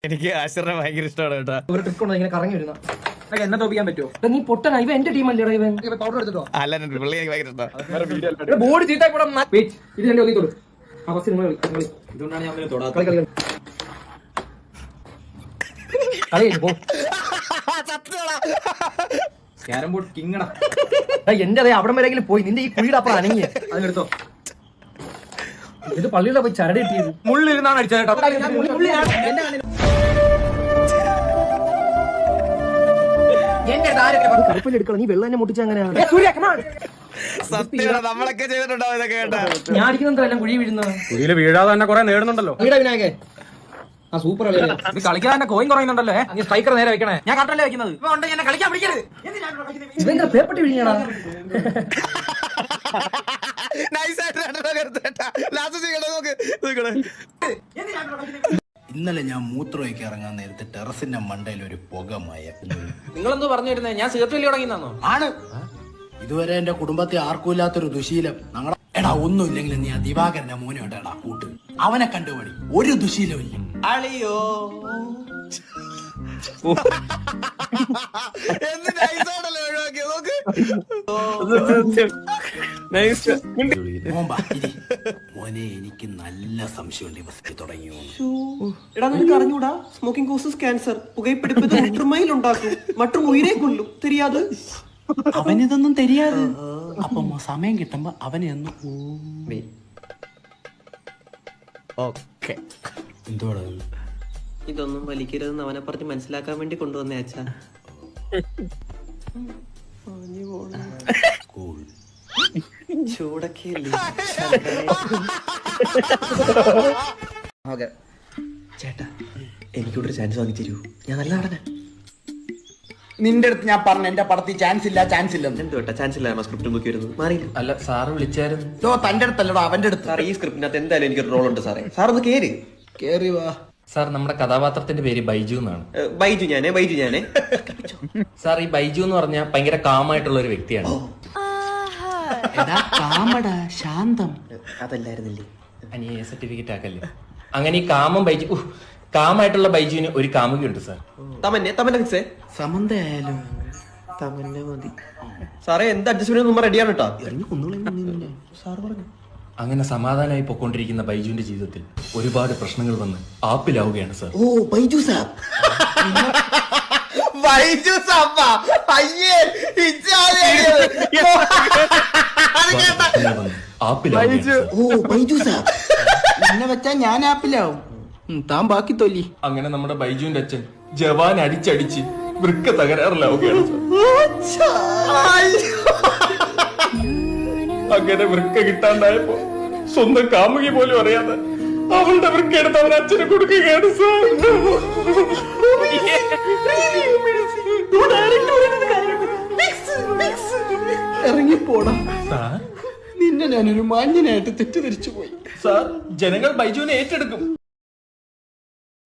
എനിക്ക് ആശ്രയം ഭയങ്കര ഇഷ്ടമാണ് കേട്ടോ. ഒരു ട്രിക്ക് ഉണ്ടോ ഇങ്ങനെ കറങ്ങി വരുന്ന എന്നെ തോപ്പിക്കാൻ പറ്റുമോ? നീ പൊട്ടനാ, ഇവ എന്റെ ടീമല്ലേ ഇവൻ. പൗഡർ എടുത്തിട്ടോ അല്ല പുള്ളി എനിക്ക് ഭയങ്കര ഇഷ്ടമാണ്. ബോർഡ് ചീത്തായിപ്പോടാ. ഇത് എന്റെ ഒന്നി തൊടും. അവസ്ഥ നിങ്ങൾ ഇതുകൊണ്ടാണ് ഞാൻ തൊടാ. കളി കളി കളി പോ. ക്യാരം ബോർഡ് കിങ്ങടാ. എന്റെ അതെ അവിടം വരെങ്കിലും പോയി. നിന്റെ ഈ കുഴിയുടെ അപ്പുറം അനങ്ങിയ അതിനെടുത്തോ. ഇത് പള്ളിയുടെ പോയി ചരട് കിട്ടിയത്. മുള്ളിരുന്നാണ് അടിച്ചത് കേട്ടോ. കറുപ്പിലെടുക്കണം. നീ വെള്ളം തന്നെ മുട്ടിച്ച അങ്ങനെയാണ്. സത്യം നമ്മളൊക്കെ ചെയ്തിട്ടുണ്ടാവും ഇതൊക്കെ കേട്ടാ. ഞാൻ അടിക്കുന്നുണ്ടോ എല്ലാം കുഴി വീഴുന്നത്. കുഴിയില് വീഴാതെ തന്നെ കുറെ നേടുന്നുണ്ടല്ലോ. വിനായകെ ആ സൂപ്പർ കളി. ഇത് കളിക്കാൻ തന്നെ കോയിൻ കുറയുന്നുണ്ടല്ലോ. നീ സ്ട്രൈക്കർ നേരെ വെക്കണേ. ഞാൻ കട്ടല്ലേ വെക്കുന്നത്. ഇപ്പൊ ഉണ്ട് എന്നെ കളിക്കാൻ പിടിക്കരുത്. ഇവന്റെ പേപ്പട്ടി വിഴിഞ്ഞാടാ. ഇന്നലെ ഞാൻ മൂത്രമൊക്കെ ഇറങ്ങാൻ നേരത്തെ ടെറസിന്റെ മണ്ടയിൽ ഒരു പുകമായ. നിങ്ങളെന്തോ പറഞ്ഞു വരുന്നത്? ഞാൻ സിഗരറ്റ് വലിയ തുടങ്ങിയെന്നോ? ആണ് ഇതുവരെ എന്റെ കുടുംബത്തെ ആർക്കുമില്ലാത്തൊരു ദുശീലം. ഞങ്ങളെ എടാ ഒന്നുമില്ലെങ്കിൽ നീ ആ ദിവാകരന്റെ മോനെ എടാ കൂട്ട് അവനെ കണ്ടുപടി. ഒരു ദുശീലമില്ല അളിയോ. മോനെ എനിക്ക് നല്ല സംശയമുണ്ട് ഇവ തുടങ്ങിയോ. എടാ നിനക്ക് അറിഞ്ഞൂടാ, സ്മോക്കിംഗ് കോസസ് ക്യാൻസർ. പുകയിപ്പിടിപ്പത് മുട്ടുമയിൽ ഉണ്ടാക്കും, മറ്റും ഉയരെ കൊല്ലും. തെരിയാത്? അവനിതൊന്നും தெரியாது. അപ്പൊ സമയം കിട്ടുമ്പോ അവനെ ഒന്ന് എന്തോടാ ഇതൊന്നും വലിക്കരുതെന്ന് അവനെ പറഞ്ഞ് മനസ്സിലാക്കാൻ വേണ്ടി കൊണ്ടുവന്നേ അച്ഛാ. ചൂടൊക്കെ ചേട്ടാ, എനിക്കൂടെ ചാൻസ് വാങ്ങി തരൂ. ഞാൻ നല്ല നടനാ. നിന്റെ അടുത്ത് ഞാൻ പറഞ്ഞു എന്റെ പടത്തിൽ ചാൻസ് ഇല്ല ചാൻസ് ഇല്ലെന്ന്. എന്തുകൊണ്ടാ ചാൻസ് ഇല്ലായ്മ സ്ക്രിപ്റ്റ് ബുക്ക് വരുന്നത്? മാറിയില്ല. അല്ല സാറ് വിളിച്ചായിരുന്നു. തന്റെ അടുത്തല്ലടോ അവന്റെ അടുത്ത്. സാർ ഈ സ്ക്രിപ്റ്റിനകത്ത് എന്തായാലും എനിക്കൊരു റോൾ ഉണ്ട് സാറേ. സാർ ഒന്ന് കേറി കേറി വാ. സാർ നമ്മുടെ കഥാപാത്രത്തിന്റെ പേര് ബൈജു എന്നാണ്. ബൈജു ഞാനേ സാർ ഈ ബൈജു എന്ന് പറഞ്ഞാൽ ഭയങ്കര കാമായിട്ടുള്ള ഒരു വ്യക്തിയാണ്. ശാന്തം അതല്ലായിരുന്നില്ലേ? അനിയ സർട്ടിഫിക്കറ്റ് ആക്കല്ലേ. അങ്ങനെ ഈ കാമായിട്ടുള്ള ബൈജുവിന് ഒരു കാമുകയുണ്ട് സാർ. തമന്നെ ഫിക്സേ സമന്തയായാലും തമന്നെ മതി സാറേ. എന്ത് അഡ്ജസ്റ്റ്മെന്റ് റെഡിയാണ് കേട്ടോ. സാർ പറഞ്ഞു. അങ്ങനെ സമാധാനമായി പൊക്കോണ്ടിരിക്കുന്ന ബൈജുവിന്റെ ജീവിതത്തിൽ ഒരുപാട് പ്രശ്നങ്ങൾ വന്ന് ആപ്പിലാവുകയാണ് സാർ. ഓ ബൈജു സാർ. ബൈജു സാബ അയ്യേ ഓ ബൈജു സാർ എന്നെ വെച്ചാ ഞാൻ ആപ്പിലാവും. താൻ ബാക്കി തൊല്ലി. അങ്ങനെ നമ്മുടെ ബൈജുവിന്റെ അച്ഛൻ ജവാൻ അടിച്ചടിച്ച് വൃക്ക തകരാറിലാവുകയാണ് സാർ. അങ്ങനെ വൃക്ക കിട്ടാണ്ടായപ്പോ സ്വന്തം കാമുകി പോലും അറിയാതെ അവളുടെ വൃക്ക എടുത്ത് അവൻ അച്ഛന് കൊടുക്കുകയാണ് സാർ. ഇറങ്ങിപ്പോടാ സാർ, നിന്നെ ഞാനൊരു മാന്യനായിട്ട് തെറ്റിദ്ധരിച്ചു പോയി. സാർ ജനങ്ങൾ ബൈജുവിനെ ഏറ്റെടുക്കും.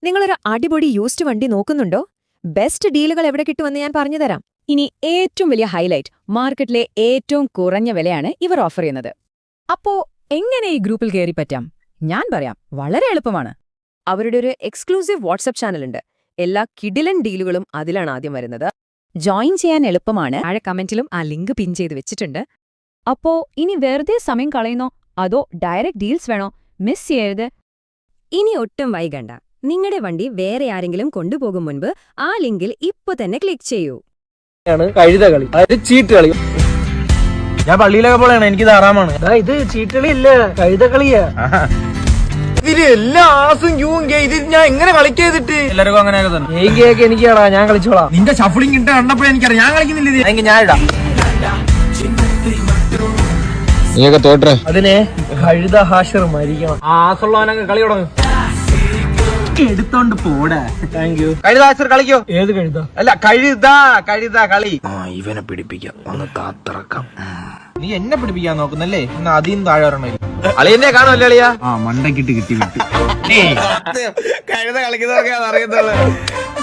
നിങ്ങളൊരു അടിപൊളി യൂസ്ഡ് വണ്ടി നോക്കുന്നുണ്ടോ? ബെസ്റ്റ് ഡീലുകൾ എവിടെ കിട്ടുമെന്ന് ഞാൻ പറഞ്ഞുതരാം. ഇനി ഏറ്റവും വലിയ ഹൈലൈറ്റ്, മാർക്കറ്റിലെ ഏറ്റവും കുറഞ്ഞ വിലയാണ് ഇവർ ഓഫർ ചെയ്യുന്നത്. അപ്പോ എങ്ങനെ ഈ ഗ്രൂപ്പിൽ കയറി പറ്റാം? ഞാൻ പറയാം, വളരെ എളുപ്പമാണ്. അവരുടെ ഒരു എക്സ്ക്ലൂസീവ് വാട്സ്ആപ്പ് ചാനലുണ്ട്. എല്ലാ കിടിലൻ ഡീലുകളും അതിലാണ് ആദ്യം വരുന്നത്. ജോയിൻ ചെയ്യാൻ എളുപ്പമാണ്. താഴെ കമന്റിലും ആ ലിങ്ക് പിൻ ചെയ്ത് വെച്ചിട്ടുണ്ട്. അപ്പോ ഇനി വെറുതെ സമയം കളയുന്നോ അതോ ഡയറക്റ്റ് ഡീൽസ് വേണോ? മിസ് ചെയ്യരുത്. ഇനി ഒട്ടും വൈകണ്ട. നിങ്ങളുടെ വണ്ടി വേറെ ആരെങ്കിലും കൊണ്ടുപോകും മുൻപ് ആ ലിങ്കിൽ ഇപ്പൊ തന്നെ ക്ലിക്ക് ചെയ്യൂ. കഴുത കളി, അതായത് ചീട്ട് കളി. ഞാൻ പള്ളിയിലൊക്കെ പോലെയാണ്. എനിക്ക് ധാരാളമാണ്. ഇത് ചീട്ടുകളി ഇല്ല, കഴുത കളിയാ. ഇതില് എല്ലാ ആസും ഇത് ഞാൻ എങ്ങനെ കളിക്കരുതിട്ട് എല്ലാവർക്കും അങ്ങനെയൊക്കെ തന്നെ. എനിക്കാടാ, ഞാൻ കളിച്ചോളാം. നിന്റെ ഷഫ്ലിംഗ് ഇട്ട് കണ്ടപ്പോഴേ എനിക്കറിയാം ഞാൻ കളിക്കുന്നില്ല. ഞാൻ ഇടാം. നീയൊക്കെ തോട്ടെ. അതിനെ കഴുത ഹാഷർ മരിക്കണം. ആസുള്ളവനൊക്കെ കളി തുടങ്ങും. എടുത്തോണ്ട് പോടാ. Thank you. കഴുതാ കളിക്കോ? ഏത് കഴുത? അല്ല കഴുതാ കളി. ഇവനെ പിടിപ്പിക്കാം, ഒന്ന് കാത്തിറക്കാം. നീ എന്നെ പിടിപ്പിക്കാൻ നോക്കുന്നല്ലേ? ഇന്ന് അതിൽ താഴെ വരണ അളിയന്നെ കാണുമല്ലേ അളിയാ? മണ്ടക്കിട്ട് കിട്ടി വിട്ടു. കഴുത കളിക്കുന്നതൊക്കെ അറിയത്തുള്ളൂ.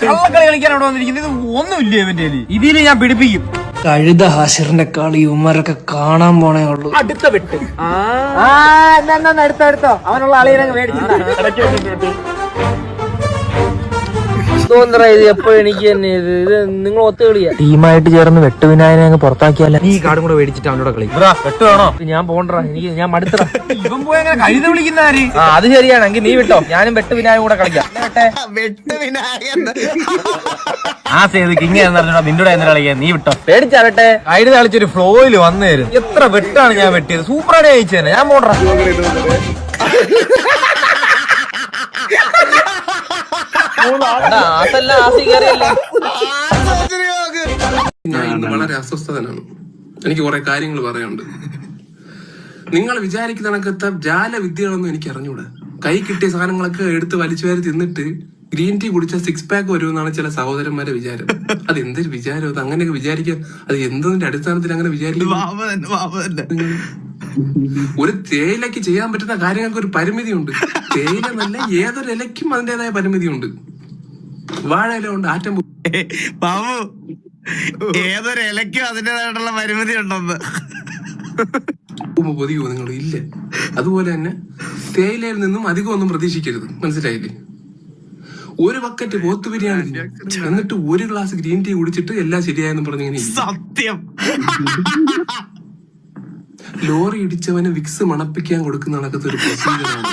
കള്ളക്കളി കളിക്കാൻ അവിടെ വന്നിരിക്കുന്നത് ഒന്നുമില്ല ഇവന്റെ. ഇതില് ഞാൻ പിടിപ്പിക്കും. കഴുത ഹാഷിറിന്റെ കളി ഉമ്മരൊക്കെ കാണാൻ പോണേ ഉള്ളൂ. അടുത്ത വെട്ട്. അടുത്തോ അവനുള്ള അളിയനങ്ങ് മേടിച്ചു. എന്തോന്നറ ഇത് എപ്പോഴും എനിക്ക് തന്നെ ഇത് നിങ്ങൾ ഒത്തു കളിയാ. ടീമായിട്ട് ചേർന്ന് വെട്ടുവിനായനെ അങ്ങ് പുറത്താക്കിയാല. നീ കാർഡും കൂടെ മേടിച്ചിട്ട് അവനോട് കളി. വെട്ട് വേണോ? ഞാൻ പോകണ്ടാ, എനിക്ക് ഞാൻ മടുത്തറ. ഇവൻ പോയി അങ്ങനെ കഴുത വിളിക്കുന്ന ആര്? അത് ശരിയാണെങ്കിൽ നീ വിട്ടോ, ഞാനും വെട്ടുവിനായും കൂടെ കളിക്കാം. ആ സേതുക്ക് ഇങ്ങനെ നിന്റെ കൂടെ എന്തിനാ കളിക്കാൻ? നീ വിട്ടോ, പേടിച്ചാവട്ടെ. കഴുത കളിച്ചൊരു ഫ്ലോയില് വന്നു തരും. എത്ര വെട്ടാണ് ഞാൻ വെട്ടിയത്, സൂപ്പറാണ് ജയിച്ചേനെ. ഞാൻ പോണ്ടാ. ഞാൻ ഇന്ന് വളരെ അസ്വസ്ഥതനാണ്. എനിക്ക് കുറെ കാര്യങ്ങൾ പറയാനുണ്ട്. നിങ്ങൾ വിചാരിക്കുന്ന കണക്കത്തെ ജാല വിദ്യകളൊന്നും എനിക്ക് അറിഞ്ഞൂടാ. കൈ കിട്ടിയ സാധനങ്ങളൊക്കെ എടുത്ത് വലിച്ചു വാരി തിന്നിട്ട് ഗ്രീൻ ടീ കുടിച്ച 6 പാക്ക് വരുമെന്നാണ് ചില സഹോദരന്മാരെ വിചാരം. അത് എന്തൊരു വിചാരം, അത് അങ്ങനെയൊക്കെ വിചാരിക്കുക. അത് എന്തിന്റെ അടിസ്ഥാനത്തിൽ അങ്ങനെ വിചാരിക്കും? ഒരു തേയിലക്ക് ചെയ്യാൻ പറ്റുന്ന കാര്യങ്ങൾക്ക് ഒരു പരിമിതിയുണ്ട്. തേയില നല്ല ഏതൊരു ഇലയ്ക്കും അതിന്റേതായ പരിമിതിയുണ്ട്. വാഴ ഇല കൊണ്ട് ആറ്റം ബാബു, ഏതൊരു ഇലയ്ക്കും അതിന്റേതായിട്ടുള്ള പരിമിതി ഉണ്ടെന്ന് പൊതിയോ നിങ്ങൾ ഇല്ല. അതുപോലെ തന്നെ തേയിലയിൽ നിന്നും അധികം ഒന്നും പ്രതീക്ഷിക്കരുത്, മനസ്സിലായില്ലേ? ഒരു ബക്കറ്റ് പോത്ത് ബിരിയാണി എന്നിട്ട് ഒരു ഗ്ലാസ് ഗ്രീൻ ടീ കുടിച്ചിട്ട് എല്ലാം ശരിയായെന്ന് പറഞ്ഞിങ്ങനെ സത്യം. ലോറി ഇടിച്ചവന് വിക്സ് മണപ്പിക്കാൻ കൊടുക്കുന്ന കണക്കത്തെ ഒരു പ്രൊസീജിയറാണ്.